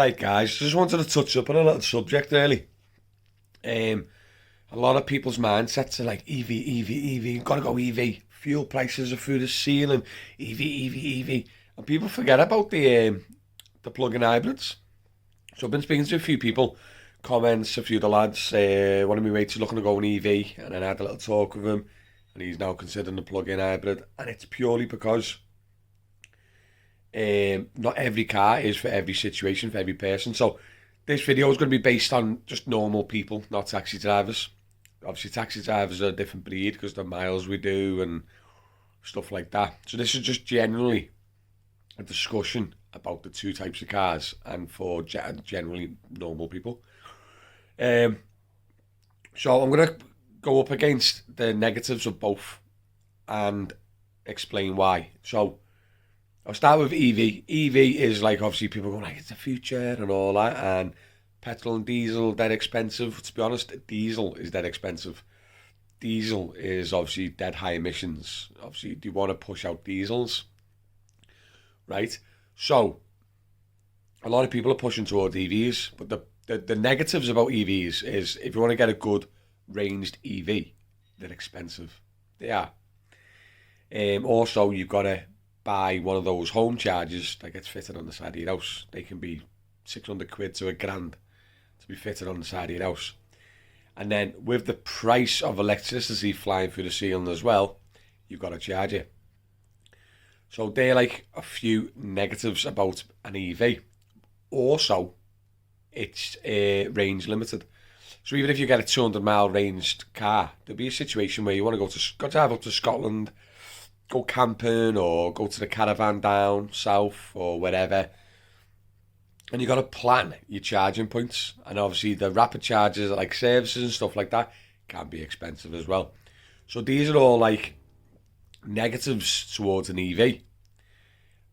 Right, guys, just wanted to touch up on a little subject really. Um, a lot of people's mindsets are like EV, EV, EV, gotta go EV. Fuel prices are through the ceiling. EV, EV, EV, and people forget about the plug-in hybrids. So I've been speaking to a few people, comments, a few of the lads. One of my mates is looking to go an EV, and then I had a little talk with him, and he's now considering the plug-in hybrid, and it's purely because not every car is for every situation, for every person. So this video is going to be based on just normal people, not taxi drivers. Obviously, taxi drivers are a different breed because the miles we do and stuff like that. So this is just generally a discussion about the two types of cars and for generally normal people. Um, so I'm going to go up against the negatives of both and explain why. So I'll start with EV. EV is like obviously people go like it's the future and all that, and petrol and diesel dead expensive. To be honest, diesel is dead expensive. Diesel is obviously dead high emissions. Obviously, do you want to push out diesels, right? So a lot of people are pushing towards EVs, but the negatives about EVs is if you want to get a good ranged EV, they're expensive. They are. Also, you've got to buy one of those home chargers that gets fitted on the side of your house. They can be 600 quid to £1,000 to be fitted on the side of your house. And then with the price of electricity flying through the ceiling as well, you've got to charge it. So they're like a few negatives about an EV. Also, it's range limited. So even if you get a 200-mile ranged car, there'll be a situation where you want to go drive up to Scotland, go camping or go to the caravan down south or wherever, and you got to plan your charging points. And obviously the rapid chargers like services and stuff like that can be expensive as well. So these are all like negatives towards an EV.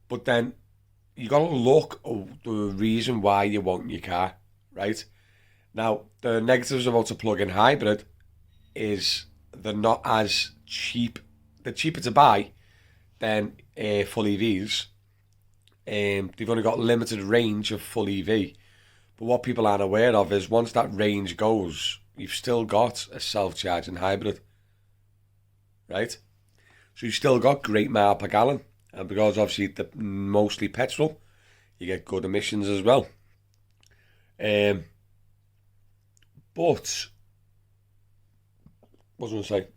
But then you got to look at the reason why you want your car, right? Now the negatives about a plug-in hybrid is they're not as cheap. They're cheaper to buy than full EVs. They've only got limited range of full EV. But what people aren't aware of is once that range goes, you've still got a self-charging hybrid, right? So you've still got great mile per gallon. And because obviously they're mostly petrol, you get good emissions as well. But, what was I going to say?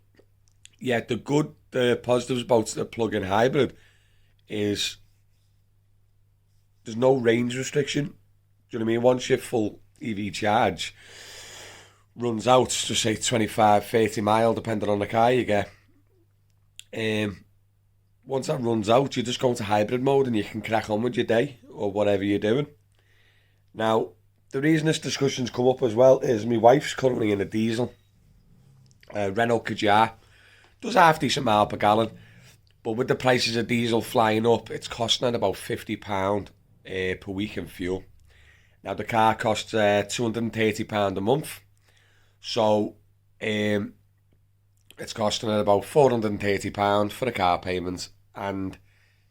Yeah, the positives about the plug-in hybrid is there's no range restriction. Do you know what I mean? Once your full EV charge runs out, just say 25, 30 mile, depending on the car you get. Once that runs out, you just go into hybrid mode and you can crack on with your day or whatever you're doing. Now, the reason this discussion's come up as well is my wife's currently in a diesel, Renault Kadjar. Does half decent mile per gallon, but with the prices of diesel flying up, it's costing her about £50 per week in fuel. Now the car costs £230 a month, so it's costing her about £430 for the car payment and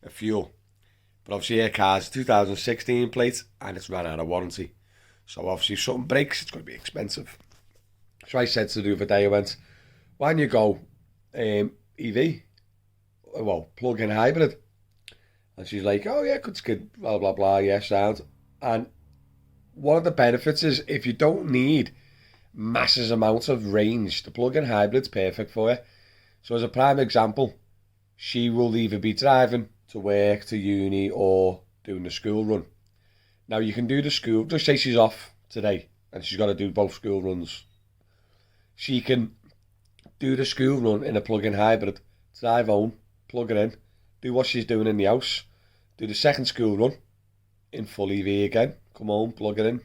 a fuel. But obviously her car's 2016 plate and it's ran out of warranty, so obviously if something breaks, it's going to be expensive. So I said to the other day, I went, why don't you go EV, well, plug-in hybrid? And she's like, oh yeah, good, blah blah blah, yeah, sound. And one of the benefits is if you don't need massive amounts of range, the plug-in hybrid's perfect for you. So as a prime example, she will either be driving to work, to uni, or doing the school run. Now you can do the school, just say she's off today and she's got to do both school runs. She can do the school run in a plug-in hybrid, drive home, plug it in, do what she's doing in the house, do the second school run in full EV again, come home, plug it in,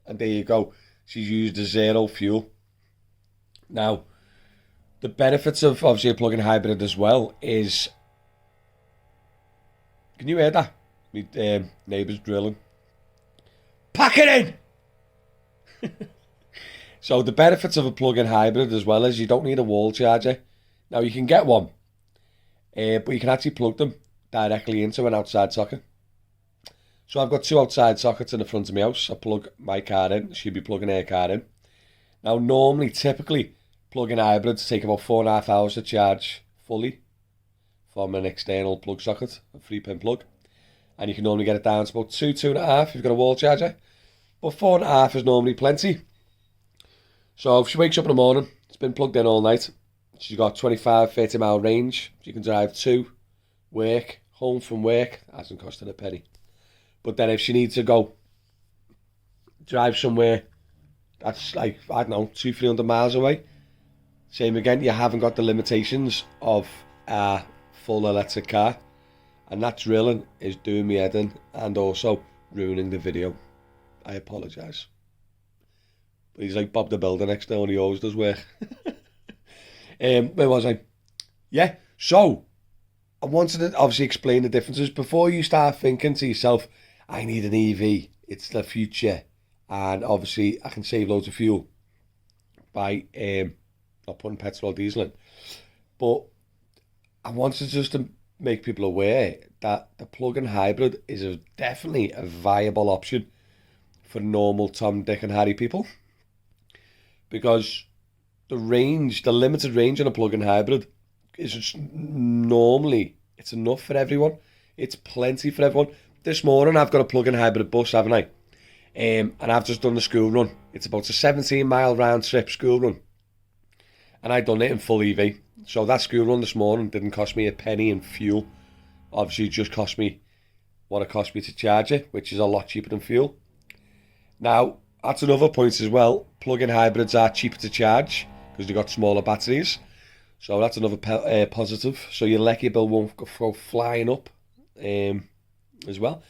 and there you go. She's used a zero fuel. Now, the benefits of obviously a plug-in hybrid as well is, can you hear that? My neighbour's drilling. Pack it in! So the benefits of a plug-in hybrid as well is you don't need a wall charger. Now you can get one, but you can actually plug them directly into an outside socket. So I've got two outside sockets in the front of my house. I plug my car in, she'll be plugging her car in. Now, normally, typically, plug-in hybrids take about 4.5 hours to charge fully from an external plug socket, a 3-pin plug. And you can normally get it down to about 2.5 if you've got a wall charger. But 4.5 is normally plenty. So if she wakes up in the morning, it's been plugged in all night. She's got 25-30 mile range. She can drive to work, home from work. Hasn't costed a penny. But then if she needs to go drive somewhere that's like, I don't know, 200-300 miles away, same again, you haven't got the limitations of a full electric car. And that drilling is doing me head in and also ruining the video. I apologise. But he's like Bob the Builder next door and he always does work. Where was I? Yeah, so I wanted to obviously explain the differences before you start thinking to yourself, I need an EV, it's the future, and obviously I can save loads of fuel by not putting petrol or diesel in. But I wanted just to make people aware that the plug-in hybrid is definitely a viable option for normal Tom, Dick and Harry people, because the limited range on a plug-in hybrid is just normally, it's enough for everyone. It's plenty for everyone. This morning I've got a plug-in hybrid bus, haven't I? And I've just done the school run. It's about a 17-mile round trip school run. And I've done it in full EV. So that school run this morning didn't cost me a penny in fuel. Obviously it just cost me what it cost me to charge it, which is a lot cheaper than fuel. Now, that's another point as well. Plug-in hybrids are cheaper to charge because they've got smaller batteries. So that's another positive. So your lecky bill won't go flying up as well.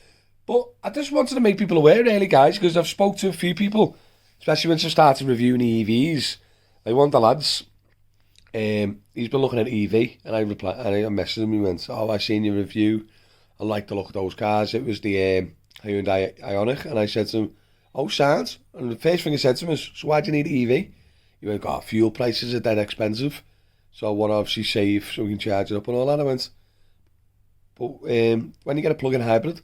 But I just wanted to make people aware, really, guys, because I've spoke to a few people, especially when I started reviewing EVs. Like one of the lads, he's been looking at EV, and I messaged him. He went, "Oh, I seen your review. I like the look of those cars." It was the Hyundai Ioniq, and I said to him, "Oh, sounds." And the first thing I said to him is, "So why do you need EV?" He went, "God, fuel prices are dead expensive, so I want to obviously save so we can charge it up and all that." I went, "But when you get a plug-in hybrid,"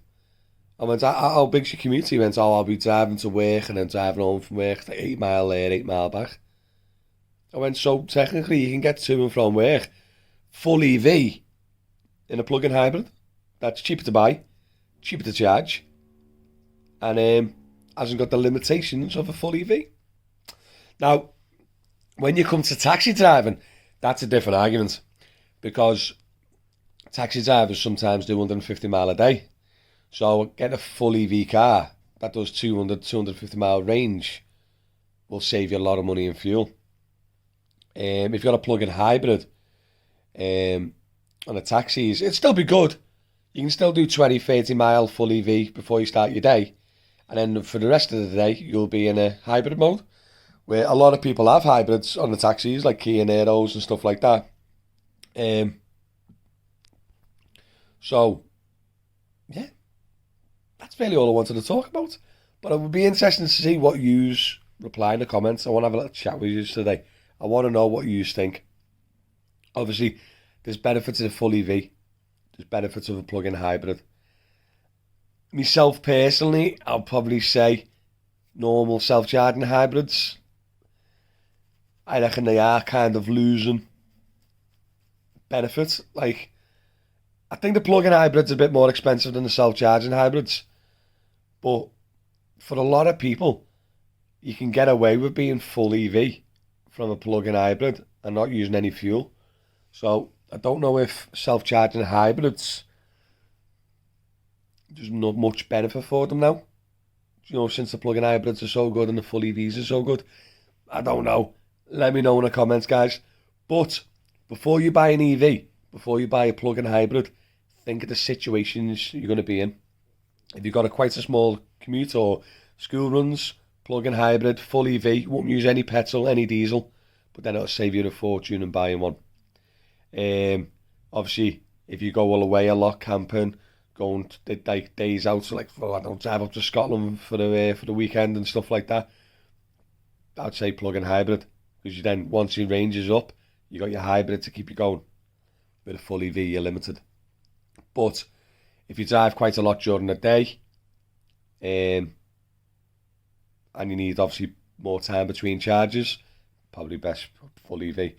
I went, "How big's your commute?" He went, "Oh, I'll be driving to work and then driving home from work, like 8 mile there, 8 mile back." I went, "So technically you can get to and from work full EV in a plug-in hybrid. That's cheaper to buy, cheaper to charge, and hasn't got the limitations of a full EV." Now, when you come to taxi driving, that's a different argument, because taxi drivers sometimes do 150 mile a day. So getting a full EV car that does 250 mile range will save you a lot of money in fuel. If you've got a plug-in hybrid on the taxis, it'd still be good. You can still do 20-30 mile full EV before you start your day. And then for the rest of the day, you'll be in a hybrid mode, where a lot of people have hybrids on the taxis, like Kia Neros and stuff like that. So, yeah, that's really all I wanted to talk about. But it would be interesting to see what yous reply in the comments. I want to have a little chat with you today. I want to know what you think. Obviously, there's benefits of a full EV. There's benefits of a plug-in hybrid. Myself personally, I'll probably say normal self-charging hybrids. I reckon they are kind of losing benefits. Like, I think the plug-in hybrid's a bit more expensive than the self-charging hybrids. But for a lot of people, you can get away with being full EV from a plug-in hybrid and not using any fuel. So I don't know if self-charging hybrids, there's not much benefit for them now. You know, since the plug-in hybrids are so good and the full EVs are so good. I don't know. Let me know in the comments, guys. But before you buy an EV, before you buy a plug-in hybrid, think of the situations you're going to be in. If you've got quite a small commute or school runs, plug-in hybrid, full EV, you won't use any petrol, any diesel, but then it'll save you a fortune in buying one. Obviously, if you go all away a lot camping, going to, like days out, so like, I don't drive up to Scotland for the weekend and stuff like that, I'd say plug-in hybrid, because you then, once your range is up, you got your hybrid to keep you going. With a full EV, you're limited. But if you drive quite a lot during the day, and you need obviously more time between charges, probably best full EV.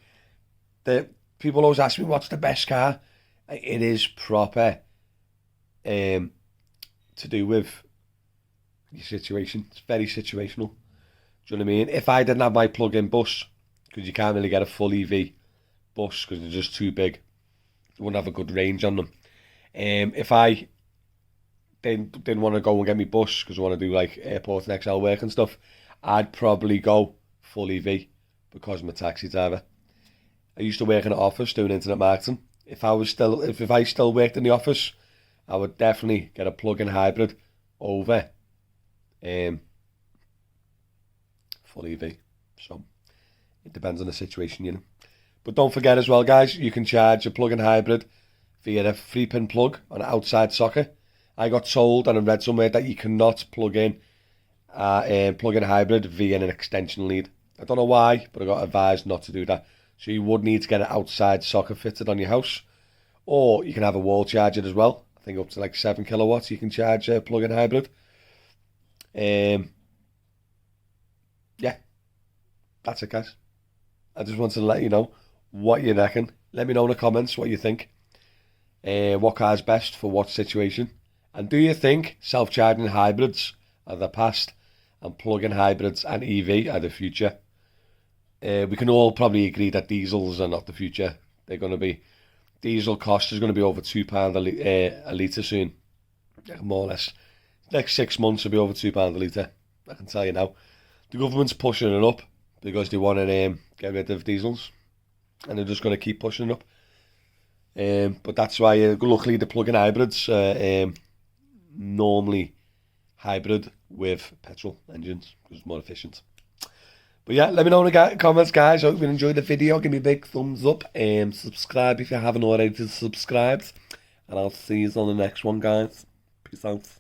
The people always ask me what's the best car. It is proper to do with your situation. It's very situational. Do you know what I mean? If I didn't have my plug-in bus, because you can't really get a full EV bus because they're just too big, you wouldn't have a good range on them. If I didn't want to go and get me bus because I want to do like airport and XL work and stuff, I'd probably go full EV because I'm a taxi driver. I used to work in an office doing internet marketing. If I still worked in the office, I would definitely get a plug-in hybrid over full EV. So it depends on the situation, you know. But don't forget as well, guys, you can charge a plug-in hybrid via a 3-pin plug on an outside socket. I got told and I read somewhere that you cannot plug in a plug-in hybrid via an extension lead. I don't know why, but I got advised not to do that. So you would need to get an outside socket fitted on your house, or you can have a wall charger as well. I think up to like 7 kilowatts you can charge a plug-in hybrid. Yeah, that's it, guys. I just wanted to let you know what you reckon. Let me know in the comments what you think. What car's best for what situation? And do you think self-charging hybrids are the past and plug-in hybrids and EV are the future? We can all probably agree that diesels are not the future. They're going to be, diesel cost is going to be over £2 a litre soon, more or less. Next 6 months will be over £2 a litre. I can tell you now. The government's pushing it up because they want to get rid of diesels, and they're just going to keep pushing it up. But that's why, luckily, the plug-in hybrids normally hybrid with petrol engines because it's more efficient. But yeah, let me know in the comments, guys. I hope you enjoyed the video. Give me a big thumbs up and subscribe if you haven't already subscribed. And I'll see you on the next one, guys. Peace out.